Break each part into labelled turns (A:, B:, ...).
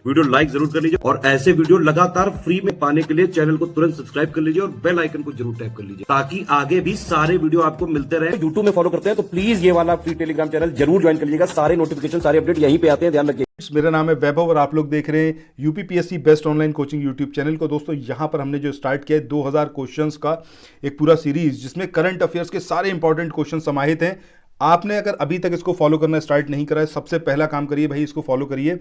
A: Video like जरूर कर लीजिए और ऐसे वीडियो लगातार फ्री में पाने के लिए चैनल को तुरंत सब्सक्राइब कर लीजिए और बेल आइकन को जरूर टैप कर लीजिए ताकि आगे भी सारे वीडियो आपको मिलते रहे। यूट्यूब में फॉलो करते हैं तो प्लीज ये वाला फ्री टेलीग्राम चैनल जरूर ज्वाइन कर लीजिएगा। सारे नोटिफिकेशन सारे अपडेट यहीं पे आते हैं, ध्यान रखिए।
B: मेरा नाम है वैभव और आप लोग देख रहे हैं UPPSC best online coaching YouTube channel को। दोस्तों यहाँ पर हमने जो स्टार्ट किया है 2000 क्वेश्चंस का एक पूरा सीरीज जिसमें करंट अफेयर्स के सारे इंपॉर्टेंट क्वेश्चन समाहित हैं। आपने अगर अभी तक इसको फॉलो करना स्टार्ट नहीं करा है, सबसे पहला काम करिए भाई, इसको फॉलो करिए।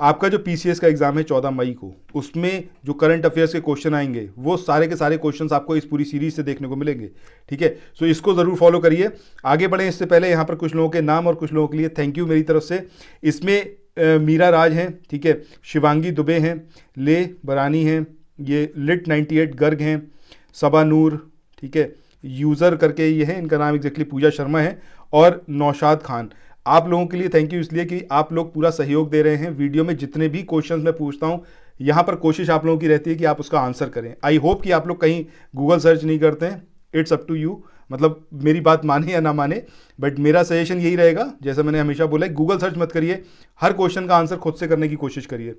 B: आपका जो पीसीएस का एग्जाम है 14 मई को, उसमें जो करंट अफेयर्स के क्वेश्चन आएंगे वो सारे के सारे क्वेश्चंस आपको इस पूरी सीरीज से देखने को मिलेंगे, ठीक है। सो इसको ज़रूर फॉलो करिए। आगे बढ़ें इससे पहले यहाँ पर कुछ लोगों के नाम और कुछ लोगों के लिए थैंक यू मेरी तरफ से। इसमें मीरा राज हैं, ठीक है, शिवांगी दुबे हैं, ले बरानी हैं, ये लिट 98 गर्ग हैं, सबा नूर, ठीक है, यूज़र करके ये है, इनका नाम एग्जैक्टली पूजा शर्मा है, और नौशाद खान। आप लोगों के लिए थैंक यू इसलिए कि आप लोग पूरा सहयोग दे रहे हैं। वीडियो में जितने भी क्वेश्चंस मैं पूछता हूं यहाँ पर कोशिश आप लोगों की रहती है कि आप उसका आंसर करें। आई होप कि आप लोग कहीं गूगल सर्च नहीं करते हैं, इट्स अप टू यू, मतलब मेरी बात माने या ना माने, बट मेरा सजेशन यही रहेगा, जैसा मैंने हमेशा बोला है, गूगल सर्च मत करिए, हर क्वेश्चन का आंसर खुद से करने की कोशिश करिए।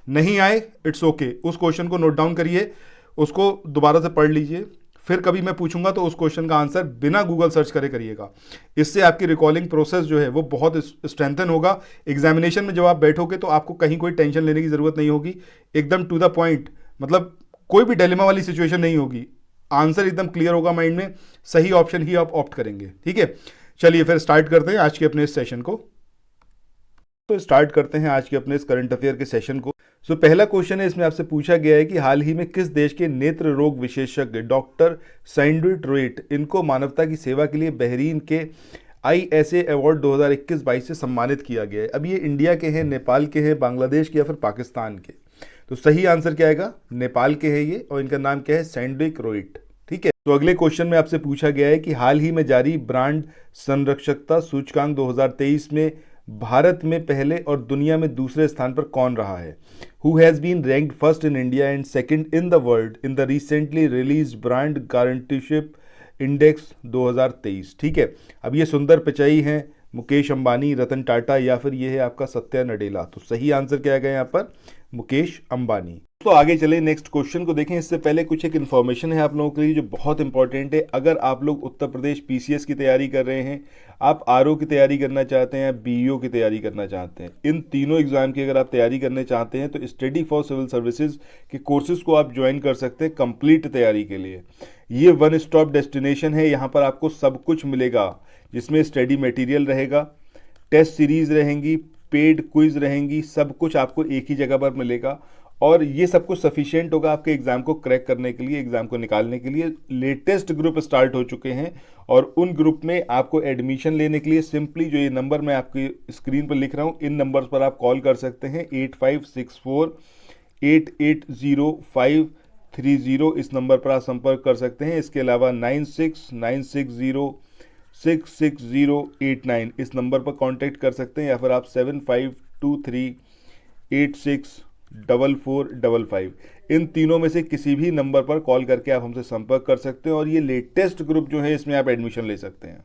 B: नहीं आए इट्स ओके, उस क्वेश्चन को नोट डाउन करिए, उसको दोबारा से पढ़ लीजिए, फिर कभी मैं पूछूंगा तो उस क्वेश्चन का आंसर बिना गूगल सर्च करे करिएगा। इससे आपकी रिकॉलिंग प्रोसेस जो है वो बहुत स्ट्रेंथन होगा। एग्जामिनेशन में जब आप बैठोगे तो आपको कहीं कोई टेंशन लेने की ज़रूरत नहीं होगी, एकदम टू द पॉइंट, मतलब कोई भी डिलेमा वाली सिचुएशन नहीं होगी, आंसर एकदम क्लियर होगा माइंड में, सही ऑप्शन ही आप ऑप्ट करेंगे, ठीक है। चलिए फिर स्टार्ट करते हैं आज के अपने इस सेशन को। तो स्टार्ट करते हैं आज के अपने इस करंट अफेयर के सेशन को। सो पहला क्वेश्चन है, इसमें आपसे पूछा गया है कि हाल ही में किस देश के नेत्र रोग विशेषज्ञ डॉक्टर सैंडविच रोइट, इनको मानवता की सेवा के लिए बहरीन के ISA अवार्ड 2021-22 से सम्मानित किया गया है। अब ये इंडिया के हैं, नेपाल के हैं, बांग्लादेश के या फिर पाकिस्तान के? तो सही आंसर क्या आएगा? नेपाल के हैं ये, और इनका नाम क्या है? सैंडविच रोइट, ठीक है। तो अगले क्वेश्चन में आपसे पूछा गया है कि हाल ही में जारी ब्रांड संरक्षकता सूचकांक 2023 में भारत में पहले और दुनिया में दूसरे स्थान पर कौन रहा है? Who has been ranked first in India and second in the world in the recently released Brand Guardianship Index 2023, ठीक है। अब ये सुंदर पिचाई हैं, मुकेश अंबानी, रतन टाटा, या फिर ये है आपका सत्या नडेला? तो सही आंसर क्या आएगा यहाँ पर? मुकेश अंबानी। तो आगे चले नेक्स्ट क्वेश्चन को देखें। इससे पहले कुछ एक इन्फॉर्मेशन है आप लोगों के लिए जो बहुत इंपॉर्टेंट है। अगर आप लोग उत्तर प्रदेश पीसीएस की तैयारी कर रहे हैं, आप आरओ की तैयारी करना चाहते हैं, बीईओ की तैयारी करना चाहते हैं, इन तीनों एग्जाम की अगर आप तैयारी करने चाहते हैं तो स्टडी फॉर सिविल सर्विसेज के कोर्सेज को आप ज्वाइन कर सकते हैं कंप्लीट तैयारी के लिए। ये वन स्टॉप डेस्टिनेशन है, यहाँ पर आपको सब कुछ मिलेगा, जिसमें स्टडी मटेरियल रहेगा, टेस्ट सीरीज रहेंगी, पेड क्विज रहेंगी, सब कुछ आपको एक ही जगह पर मिलेगा। और ये सब कुछ सफिशिएंट होगा आपके एग्जाम को क्रैक करने के लिए, एग्जाम को निकालने के लिए। लेटेस्ट ग्रुप स्टार्ट हो चुके हैं और उन ग्रुप में आपको एडमिशन लेने के लिए सिंपली जो ये नंबर मैं आपकी स्क्रीन पर लिख रहा हूँ, इन नंबर्स पर आप कॉल कर सकते हैं। 8564880530, इस नंबर पर आप संपर्क कर सकते हैं। इसके अलावा 9696066089 इस नंबर पर कांटेक्ट कर सकते हैं, या फिर आप 7523864455 इन तीनों में से किसी भी नंबर पर कॉल करके आप हमसे संपर्क कर सकते हैं और ये लेटेस्ट ग्रुप जो है इसमें आप एडमिशन ले सकते हैं।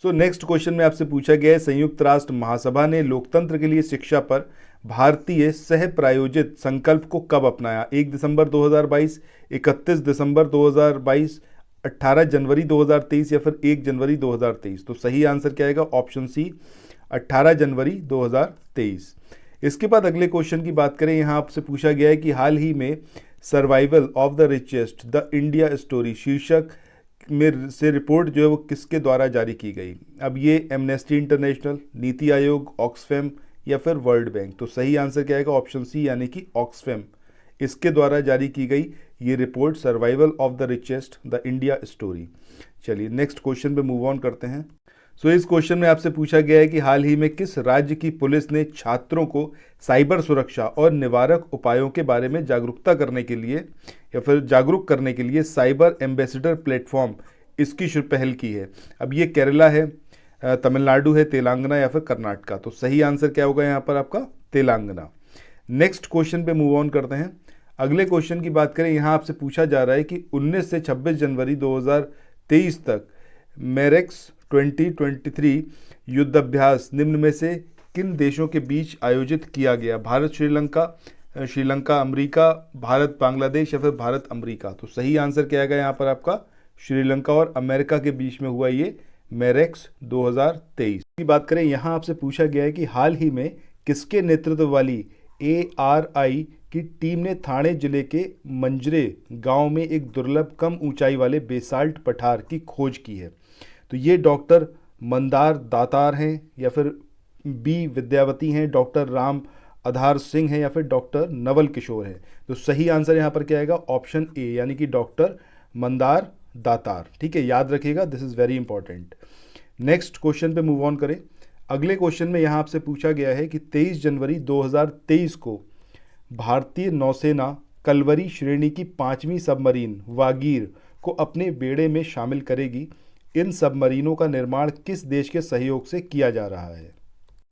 B: सो नेक्स्ट क्वेश्चन में आपसे पूछा गया है, संयुक्त राष्ट्र महासभा ने लोकतंत्र के लिए शिक्षा पर भारतीय सह प्रायोजित संकल्प को कब अपनाया? 1 दिसंबर 2022, 31 दिसंबर 2022, 18 जनवरी 2023 या फिर 1 जनवरी 2023? तो सही आंसर क्या आएगा? ऑप्शन सी, 18 जनवरी 2023। इसके बाद अगले क्वेश्चन की बात करें, यहाँ आपसे पूछा गया है कि हाल ही में survival of the richest the India story शीर्षक में से रिपोर्ट जो है वो किसके द्वारा जारी की गई? अब ये amnesty international, NITI Aayog, Oxfam या फिर वर्ल्ड बैंक? तो सही आंसर क्या आएगा? ऑप्शन सी यानी कि ऑक्सफैम, इसके द्वारा जारी की गई ये report survival of the richest the India story. चलिए नेक्स्ट क्वेश्चन पे मूव ऑन करते हैं। सो इस क्वेश्चन में आपसे पूछा गया है कि हाल ही में किस राज्य की पुलिस ने छात्रों को साइबर सुरक्षा और निवारक उपायों के बारे में जागरूक करने के लिए साइबर एम्बेसडर प्लेटफॉर्म इसकी पहल की है? अब ये केरला है, तमिलनाडु है, तेलंगाना या फिर कर्नाटका? तो सही आंसर क्या होगा यहाँ पर आपका? तेलंगाना। नेक्स्ट क्वेश्चन पे मूव ऑन करते हैं। अगले क्वेश्चन की बात करें, यहाँ आपसे पूछा जा रहा है कि 19 से 26 जनवरी 2023 तक मेरेक्स 2023 युद्धाभ्यास निम्न में से किन देशों के बीच आयोजित किया गया? भारत श्रीलंका, श्रीलंका अमेरिका, भारत बांग्लादेश या फिर भारत अमेरिका? तो सही आंसर क्या आएगा यहाँ पर आपका? श्रीलंका और अमेरिका के बीच में हुआ ये मेरेक्स 2023 की बात करें। यहाँ आपसे पूछा गया है कि हाल ही में किसके नेतृत्व वाली ARI की टीम ने थाने जिले के मंजरे गांव में एक दुर्लभ कम ऊंचाई वाले बेसाल्ट पठार की खोज की है? तो ये डॉक्टर मंदार दातार हैं या फिर बी विद्यावती हैं, डॉक्टर राम आधार सिंह हैं या फिर डॉक्टर नवल किशोर हैं? तो सही आंसर यहाँ पर क्या आएगा? ऑप्शन ए यानी कि डॉक्टर मंदार दातार। ठीक है, याद रखिएगा, this is very important. Next question पे मूव ऑन करें। अगले क्वेश्चन में यहाँ आपसे पूछा गया है कि 23 जनवरी 2023 को भारतीय नौसेना कलवरी श्रेणी की 5वीं सबमरीन वागीर को अपने बेड़े में शामिल करेगी। इन सबमरीनों का निर्माण किस देश के सहयोग से किया जा रहा है?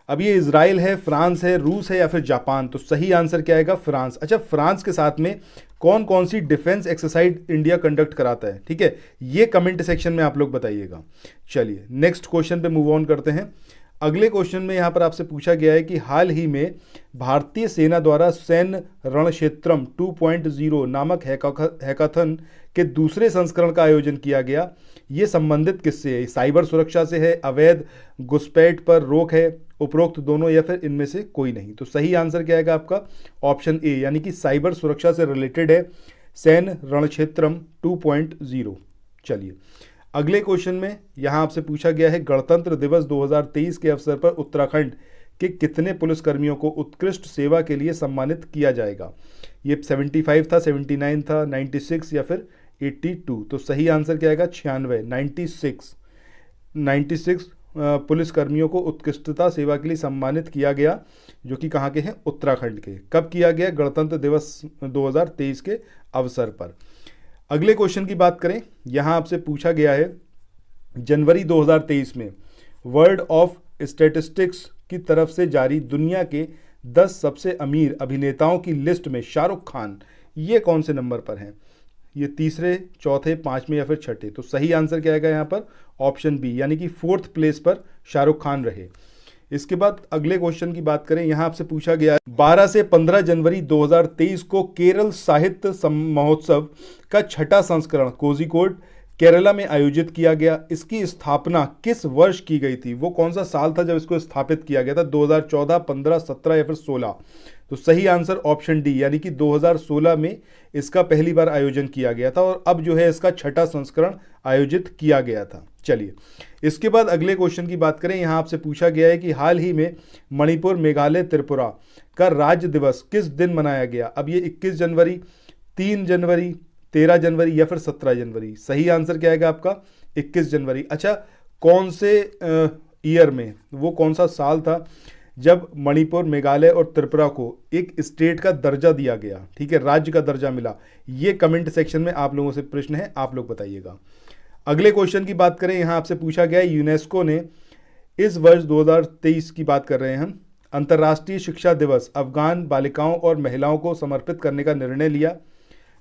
B: अब ये इजराइल है, फ्रांस है, रूस है या फिर जापान? तो सही आंसर क्या आएगा? फ्रांस। अच्छा, फ्रांस के साथ में कौन कौन सी डिफेंस एक्सरसाइज इंडिया कंडक्ट कराता है? ठीक है, ये कमेंट सेक्शन में आप लोग बताइएगा। चलिए नेक्स्ट क्वेश्चन पे मूव ऑन करते हैं। अगले क्वेश्चन में यहाँ पर आपसे पूछा गया है कि हाल ही में भारतीय सेना द्वारा सैन्य रणक्षेत्रम 2.0 नामक हैकाथन के दूसरे संस्करण का आयोजन किया गया। ये संबंधित किससे है? साइबर सुरक्षा से है, अवैध घुसपैठ पर रोक है, उपरोक्त दोनों या फिर इनमें से कोई नहीं? तो सही आंसर क्या आएगा आपका? ऑप्शन ए यानी कि साइबर सुरक्षा से रिलेटेड है सैन्य रणक्षेत्रम 2.0। चलिए अगले क्वेश्चन में यहाँ आपसे पूछा गया है गणतंत्र दिवस 2023 के अवसर पर उत्तराखंड के कितने पुलिसकर्मियों को उत्कृष्ट सेवा के लिए सम्मानित किया जाएगा? ये 75 था, 79 था, 96 या फिर 82? तो सही आंसर क्या आएगा? 96, 96 पुलिसकर्मियों को उत्कृष्टता सेवा के लिए सम्मानित किया गया, जो कि कहाँ के हैं? उत्तराखंड के। कब किया गया? गणतंत्र दिवस 2023 के अवसर पर। अगले क्वेश्चन की बात करें, यहाँ आपसे पूछा गया है जनवरी 2023 में वर्ल्ड ऑफ स्टैटिस्टिक्स की तरफ से जारी दुनिया के 10 सबसे अमीर अभिनेताओं की लिस्ट में शाहरुख खान ये कौन से नंबर पर हैं? ये तीसरे, चौथे, पांचवें या फिर छठे? तो सही आंसर क्या आएगा यहाँ पर? ऑप्शन बी यानी कि 4th प्लेस पर शाहरुख खान रहे। इसके बाद अगले क्वेश्चन की बात करें, यहाँ आपसे पूछा गया 12 से 15 जनवरी 2023 को केरल साहित्य महोत्सव का 6ठा संस्करण कोझिकोड केरला में आयोजित किया गया। इसकी स्थापना किस वर्ष की गई थी? वो कौन सा साल था जब इसको स्थापित किया गया था? 2014, 15, 17 या फिर 16? तो सही आंसर ऑप्शन डी यानी कि 2016 में इसका पहली बार आयोजन किया गया था और अब जो है इसका 6ठा संस्करण आयोजित किया गया था। चलिए इसके बाद अगले क्वेश्चन की बात करें, यहाँ आपसे पूछा गया है कि हाल ही में मणिपुर, मेघालय, त्रिपुरा का राज्य दिवस किस दिन मनाया गया? अब ये 21 जनवरी, 3 जनवरी, 13 जनवरी या फिर 17 जनवरी? सही आंसर क्या आएगा आपका? 21 जनवरी। अच्छा, कौन से ईयर में, वो कौन सा साल था जब मणिपुर, मेघालय और त्रिपुरा को एक स्टेट का दर्जा दिया गया? ठीक है, राज्य का दर्जा मिला। ये कमेंट सेक्शन में आप लोगों से प्रश्न है, आप लोग बताइएगा। अगले क्वेश्चन की बात करें, यहाँ आपसे पूछा गया यूनेस्को ने इस वर्ष 2023 की बात कर रहे हैं हम, अंतर्राष्ट्रीय शिक्षा दिवस अफगान बालिकाओं और महिलाओं को समर्पित करने का निर्णय लिया,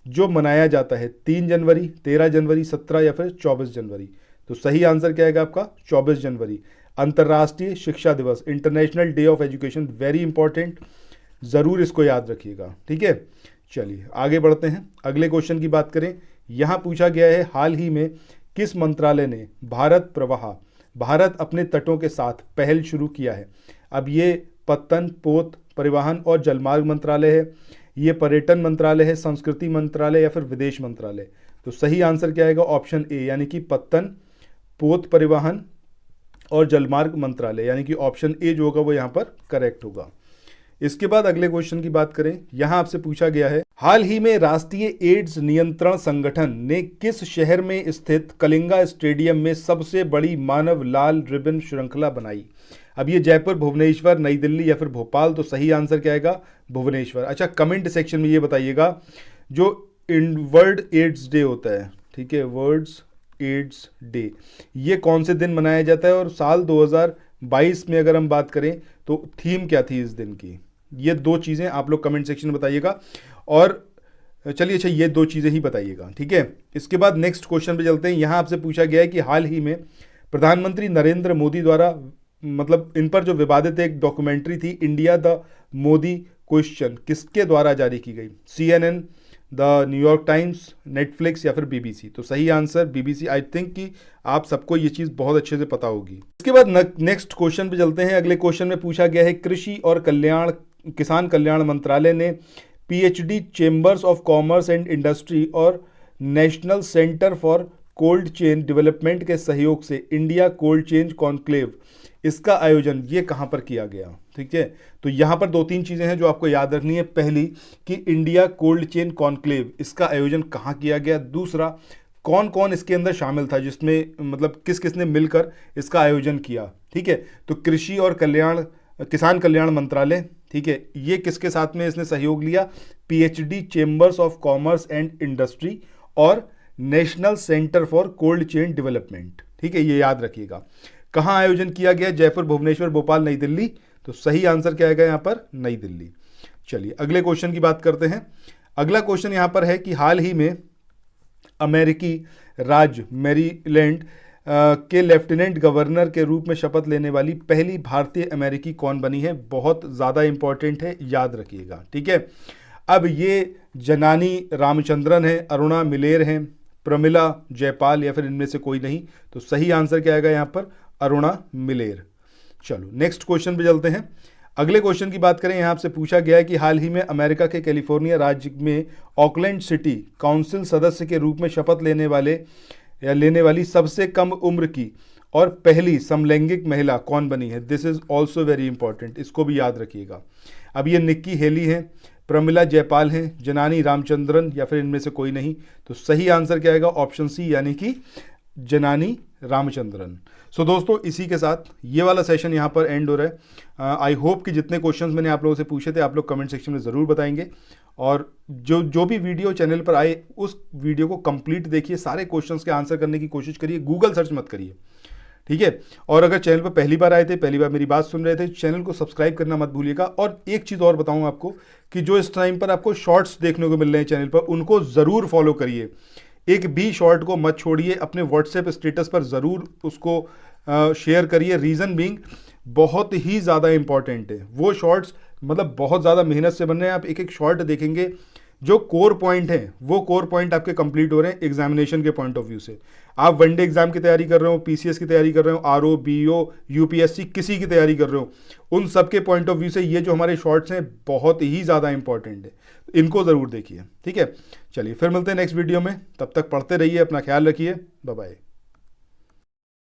B: जो मनाया जाता है 3 जनवरी, 13 जनवरी, 17 या फिर 24 जनवरी? तो सही आंसर क्या आएगा आपका? 24 जनवरी, अंतर्राष्ट्रीय शिक्षा दिवस, international day of education. Very important, ज़रूर इसको याद रखिएगा। ठीक है, चलिए आगे बढ़ते हैं। अगले क्वेश्चन की बात करें, यहाँ पूछा गया है हाल ही में किस मंत्रालय ने भारत प्रवाह, भारत अपने तटों के साथ पहल शुरू किया है? अब ये पत्तन, पोत, परिवहन और जलमार्ग मंत्रालय है, ये पर्यटन मंत्रालय है, संस्कृति मंत्रालय या फिर विदेश मंत्रालय? तो सही आंसर क्या आएगा? ऑप्शन ए यानी कि पत्तन, पोत, परिवहन और जलमार्ग मंत्रालय, यानी कि ऑप्शन ए जो होगा वो यहाँ पर करेक्ट होगा। इसके बाद अगले क्वेश्चन की बात करें, यहाँ आपसे पूछा गया है हाल ही में राष्ट्रीय एड्स नियंत्रण संगठन ने किस शहर में स्थित कलिंगा स्टेडियम में सबसे बड़ी मानव लाल रिबन श्रृंखला बनाई? अब ये जयपुर, भुवनेश्वर, नई दिल्ली या फिर भोपाल? तो सही आंसर क्या आएगा? भुवनेश्वर। अच्छा, कमेंट सेक्शन में ये बताइएगा जो वर्ल्ड एड्स डे होता है, ठीक है, वर्ल्ड एड्स डे, ये कौन से दिन मनाया जाता है और साल 2022 में अगर हम बात करें तो थीम क्या थी इस दिन की? ये दो चीज़ें आप लोग कमेंट सेक्शन में बताइएगा। और चलिए, अच्छा, ये दो चीज़ें ही बताइएगा। ठीक है, इसके बाद नेक्स्ट क्वेश्चन पे चलते हैं। यहाँ आपसे पूछा गया है कि हाल ही में प्रधानमंत्री नरेंद्र मोदी द्वारा मतलब इन पर जो विवादित एक डॉक्यूमेंट्री थी इंडिया द मोदी क्वेश्चन, किसके द्वारा जारी की गई? CNN, the New York times, Netflix या फिर BBC? तो सही आंसर BBC। आई थिंक कि आप सबको ये चीज़ बहुत अच्छे से पता होगी। इसके बाद नेक्स्ट क्वेश्चन पे चलते हैं। अगले क्वेश्चन में पूछा गया है कृषि और किसान कल्याण मंत्रालय ने PhD chambers of commerce and industry और national centre for cold chain development के सहयोग से इंडिया कोल्ड चेन कॉन्क्लेव, इसका आयोजन ये कहाँ पर किया गया? ठीक है, तो यहाँ पर 2-3 चीज़ें हैं जो आपको याद रखनी है। पहली कि इंडिया कोल्ड चेन कॉन्क्लेव इसका आयोजन कहाँ किया गया। दूसरा, कौन कौन इसके अंदर शामिल था, जिसमें मतलब किस किस ने मिलकर इसका आयोजन किया। ठीक है, तो कृषि और किसान कल्याण मंत्रालय, ठीक है, ये किसके साथ में इसने सहयोग लिया? PhD chambers of commerce and industry और national centre for cold chain development. ठीक है, ये याद रखिएगा। कहाँ आयोजन किया गया? जयपुर, भुवनेश्वर, भोपाल, नई दिल्ली? तो सही आंसर क्या आएगा यहाँ पर? नई दिल्ली। चलिए अगले क्वेश्चन की बात करते हैं। अगला क्वेश्चन यहाँ पर है कि हाल ही में अमेरिकी राज्य मैरीलैंड के लेफ्टिनेंट गवर्नर के रूप में शपथ लेने वाली पहली भारतीय अमेरिकी कौन बनी है? बहुत ज़्यादा इंपॉर्टेंट है, याद रखिएगा। ठीक है, अब ये जनानी रामचंद्रन है, अरुणा मिलेर हैं, प्रमिला जयपाल या फिर इनमें से कोई नहीं? तो सही आंसर क्या आएगा यहाँ पर? अरुणा मिलेर। चलो नेक्स्ट क्वेश्चन पे चलते हैं। अगले क्वेश्चन की बात करें, यहाँ आपसे पूछा गया है कि हाल ही में अमेरिका के कैलिफोर्निया राज्य में ऑकलैंड सिटी काउंसिल सदस्य के रूप में शपथ लेने वाली सबसे कम उम्र की और पहली समलैंगिक महिला कौन बनी है? This is also very important, इसको भी याद रखिएगा। अब ये निक्की हेली हैं, प्रमिला जयपाल हैं, जनानी रामचंद्रन या फिर इनमें से कोई नहीं? तो सही आंसर क्या आएगा? ऑप्शन सी, यानी कि जनानी रामचंद्रन। सो दोस्तों, इसी के साथ ये वाला सेशन यहाँ पर एंड हो रहा है। आई होप कि जितने क्वेश्चंस मैंने आप लोगों से पूछे थे आप लोग कमेंट सेक्शन में ज़रूर बताएंगे, और जो भी वीडियो चैनल पर आए उस वीडियो को कंप्लीट देखिए, सारे क्वेश्चंस के आंसर करने की कोशिश करिए, गूगल सर्च मत करिए। ठीक है, और अगर चैनल पर पहली बार आए थे, पहली बार मेरी बात सुन रहे थे, चैनल को सब्सक्राइब करना मत भूलिएगा। और एक चीज़ और बताऊँ आपको कि जो इस टाइम पर आपको शॉर्ट्स देखने को मिल रहे हैं चैनल पर, उनको ज़रूर फॉलो करिए। एक भी शॉर्ट को मत छोड़िए, अपने व्हाट्सएप स्टेटस पर ज़रूर उसको शेयर करिए। रीज़न बीइंग बहुत ही ज़्यादा इंपॉर्टेंट है। वो शॉर्ट्स मतलब बहुत ज़्यादा मेहनत से बन रहे हैं। आप एक एक शॉर्ट देखेंगे, जो कोर पॉइंट हैं वो कोर पॉइंट आपके कंप्लीट हो रहे हैं एग्जामिनेशन के पॉइंट ऑफ व्यू से। आप वनडे एग्जाम की तैयारी कर रहे हो, PCS की तैयारी कर रहे हो, RO, BO, UPSC किसी की तैयारी कर रहे हो, उन सब के पॉइंट ऑफ व्यू से ये जो हमारे शॉर्ट्स हैं बहुत ही ज़्यादा इंपॉर्टेंट है, इनको ज़रूर देखिए। ठीक है, चलिए फिर मिलते हैं नेक्स्ट वीडियो में, तब तक पढ़ते रहिए, अपना ख्याल रखिए, बाय बाय।